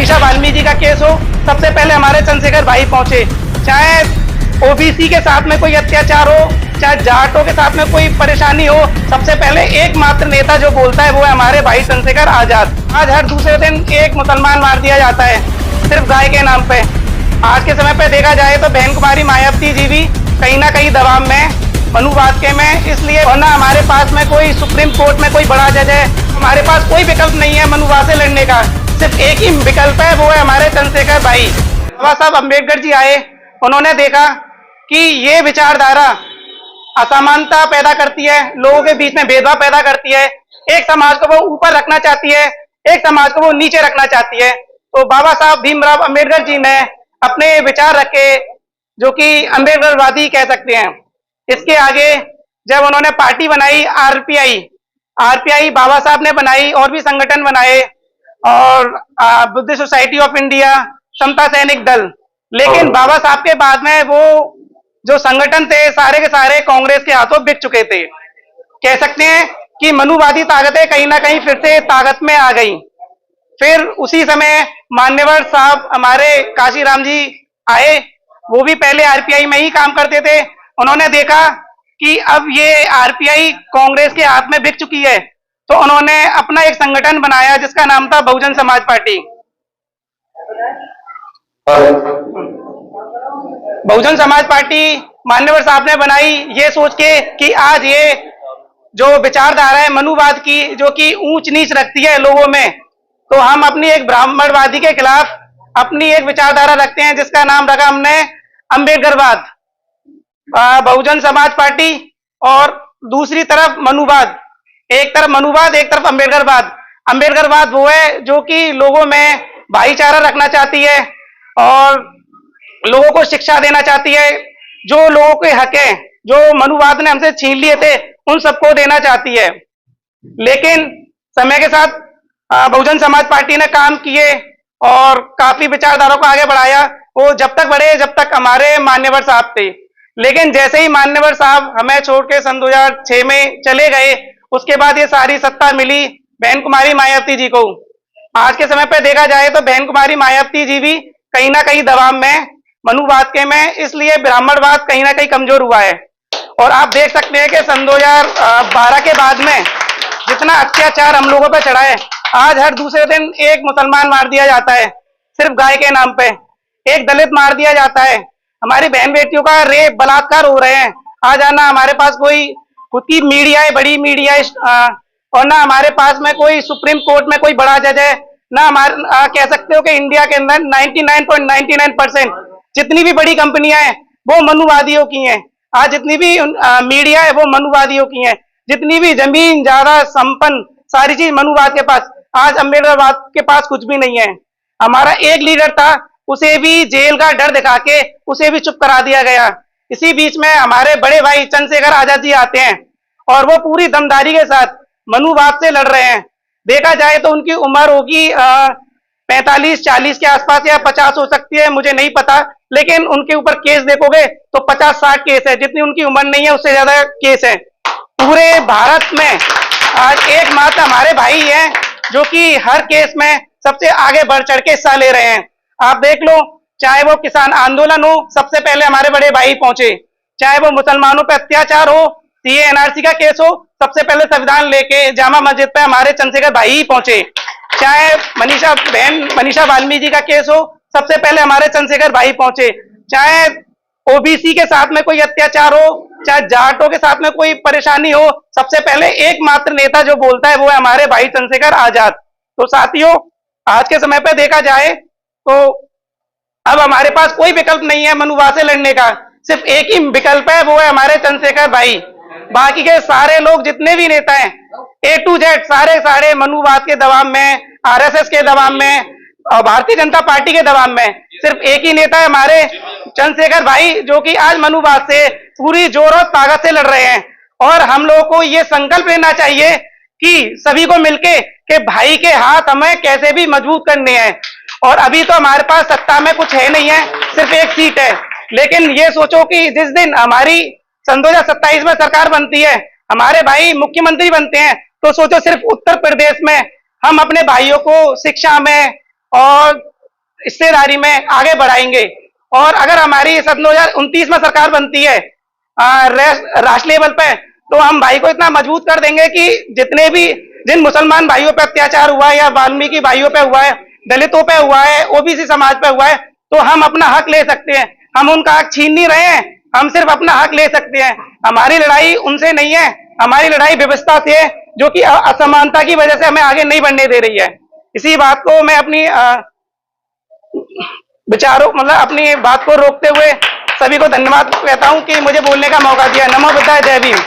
मनीषा वाल्मीकि का केस हो, सबसे पहले हमारे चंद्रशेखर भाई पहुंचे। चाहे ओबीसी के साथ में कोई अत्याचार हो, चाहे जाटों के साथ में कोई परेशानी हो, सबसे पहले एकमात्र नेता जो बोलता है वो है हमारे भाई चंद्रशेखर आजाद। आज हर दूसरे दिन एक मुसलमान मार दिया जाता है सिर्फ गाय के नाम पे। आज के समय पे देखा जाए तो बहन कुमारी मायावती जी भी कहीं ना कहीं दबाव में, मनुवाद के में, इसलिए वरना हमारे पास में कोई सुप्रीम कोर्ट में कोई बड़ा जज है, हमारे पास कोई विकल्प नहीं है मनुवाद से लड़ने का। सिर्फ एक ही विकल्प है, वो है हमारे चंद्रशेखर भाई। बाबा साहब अम्बेडकर जी आए, उन्होंने देखा कि ये विचारधारा असमानता पैदा करती है, लोगों के बीच में भेदभाव पैदा करती है, एक समाज को वो ऊपर रखना चाहती है, एक समाज को वो नीचे रखना चाहती है। तो बाबा साहब भीमराव अम्बेडकर जी ने अपने विचार रखे जो कि अम्बेडकरवादी कह सकते हैं। इसके आगे जब उन्होंने पार्टी बनाई आरपीआई बाबा साहब ने बनाई, और भी संगठन बनाए, और बुद्धिस्ट सोसाइटी ऑफ इंडिया, समता सैनिक दल। लेकिन बाबा साहब के बाद में वो जो संगठन थे सारे के सारे कांग्रेस के हाथों बिक चुके थे। कह सकते हैं कि मनुवादी ताकतें कहीं ना कहीं फिर से ताकत में आ गई। फिर उसी समय मान्यवर साहब हमारे काशीराम जी आए, वो भी पहले आरपीआई में ही काम करते थे। उन्होंने देखा कि अब ये आरपीआई कांग्रेस के हाथ में बिक चुकी है, तो उन्होंने अपना एक संगठन बनाया जिसका नाम था बहुजन समाज पार्टी। बहुजन समाज पार्टी मान्यवर साहब ने बनाई ये सोच के कि आज ये जो विचारधारा है मनुवाद की, जो कि ऊंच नीच रखती है लोगों में, तो हम अपनी एक ब्राह्मणवादी के खिलाफ अपनी एक विचारधारा रखते हैं जिसका नाम रखा हमने अम्बेडकरवाद। बहुजन समाज पार्टी और दूसरी तरफ मनुवाद, एक तरफ मनुवाद एक तरफ अम्बेडकरवाद। अम्बेडकरवाद वो है जो कि लोगों में भाईचारा रखना चाहती है और लोगों को शिक्षा देना चाहती है, जो लोगों के हक हैं जो मनुवाद ने हमसे छीन लिए थे उन सबको देना चाहती है। लेकिन समय के साथ बहुजन समाज पार्टी ने काम किए और काफी विचारधाराओं को आगे बढ़ाया। वो जब तक बढ़े जब तक हमारे मान्यवर साहब थे, लेकिन जैसे ही मान्यवर साहब हमें छोड़ के सन 2006 में चले गए, उसके बाद ये सारी सत्ता मिली बहन कुमारी मायावती जी को। आज के समय पे देखा जाए तो बहन कुमारी मायावती जी भी कहीं ना कहीं दबाव में, मनुवाद के में, इसलिए ब्राह्मणवाद कहीं ना कहीं कमजोर हुआ है। और आप देख सकते हैं कि सन 2012 के बाद में जितना अत्याचार हम लोगों पे चढ़ा है, आज हर दूसरे दिन एक मुसलमान मार दिया जाता है सिर्फ गाय के नाम पे, एक दलित मार दिया जाता है, हमारी बहन बेटियों का रेप बलात्कार हो रहे हैं। आज आना हमारे पास कोई खुद की मीडिया है, बड़ी मीडिया है, और ना हमारे पास में कोई सुप्रीम कोर्ट में कोई बड़ा जज है, ना हमारे कह सकते हो कि इंडिया के अंदर 99.99% जितनी भी बड़ी कंपनियां हैं वो मनुवादियों की हैं। आज जितनी भी मीडिया है वो मनुवादियों की हैं, जितनी भी जमीन ज्यादा संपन्न सारी चीज मनुवाद के पास। आज अम्बेडकरवाद के पास कुछ भी नहीं है। हमारा एक लीडर था, उसे भी जेल का डर दिखा के उसे भी चुप करा दिया गया। इसी बीच में हमारे बड़े भाई चंद्रशेखर आजाद जी आते हैं और वो पूरी दमदारी के साथ मनुवाद से लड़ रहे हैं। देखा जाए तो उनकी उम्र होगी 45-40 के आसपास या 50 हो सकती है, मुझे नहीं पता, लेकिन उनके ऊपर केस देखोगे तो 50-60 केस है। जितनी उनकी उम्र नहीं है उससे ज्यादा केस है। पूरे भारत में आज एकमात्र हमारे भाई हैं जो कि हर केस में सबसे आगे बढ़ चढ़ के हिस्सा ले रहे हैं। आप देख लो, चाहे वो किसान आंदोलन हो, सबसे पहले हमारे बड़े भाई पहुंचे, चाहे वो मुसलमानों पर अत्याचार हो, सीए एनआरसी का केस हो, सबसे पहले संविधान लेके जामा मस्जिद पे हमारे चंद्रशेखर भाई ही पहुंचे, चाहे मनीषा वाल्मीकि का केस हो, सबसे पहले हमारे चंद्रशेखर भाई पहुंचे, चाहे ओबीसी के साथ में कोई अत्याचार हो, चाहे जाटों के साथ में कोई परेशानी हो, सबसे पहले एकमात्र नेता जो बोलता है वो है हमारे भाई चंद्रशेखर आजाद। तो साथियों, आज के समय पे देखा जाए तो अब हमारे पास कोई विकल्प नहीं है मनुवाद से लड़ने का, सिर्फ एक ही विकल्प है, वो है हमारे चंद्रशेखर भाई। बाकी के सारे लोग जितने भी नेता हैं A to Z सारे मनुवाद के दबाव में, आरएसएस के दबाव में और भारतीय जनता पार्टी के दबाव में। सिर्फ एक ही नेता है हमारे चंद्रशेखर भाई, जो कि आज मनुवाद से पूरी जोर और ताकत से लड़ रहे हैं। और हम लोगों को ये संकल्प लेना चाहिए कि सभी को मिलके कि भाई के हाथ हमें कैसे भी मजबूत करने हैं। और अभी तो हमारे पास सत्ता में कुछ है नहीं है, सिर्फ एक सीट है, लेकिन ये सोचो कि जिस दिन हमारी सन 2027 में सरकार बनती है, हमारे भाई मुख्यमंत्री बनते हैं, तो सोचो सिर्फ उत्तर प्रदेश में हम अपने भाइयों को शिक्षा में और हिस्सेदारी में आगे बढ़ाएंगे। और अगर हमारी सन 2029 में सरकार बनती है राष्ट्र लेवल पे, तो हम भाई को इतना मजबूत कर देंगे कि जितने भी जिन मुसलमान भाइयों पे अत्याचार हुआ है या वाल्मीकि भाइयों पे हुआ है, दलितों पे हुआ है, ओबीसी समाज पे हुआ है, तो हम अपना हक ले सकते हैं। हम उनका हक छीन नहीं रहे हैं, हम सिर्फ अपना हक ले सकते हैं। हमारी लड़ाई उनसे नहीं है, हमारी लड़ाई व्यवस्था से है, जो कि असमानता की वजह से हमें आगे नहीं बढ़ने दे रही है। इसी बात को मैं अपनी विचारों मतलब अपनी बात को रोकते हुए सभी को धन्यवाद कहता हूं कि मुझे बोलने का मौका दिया। नमो बुद्धाय, जय भीम।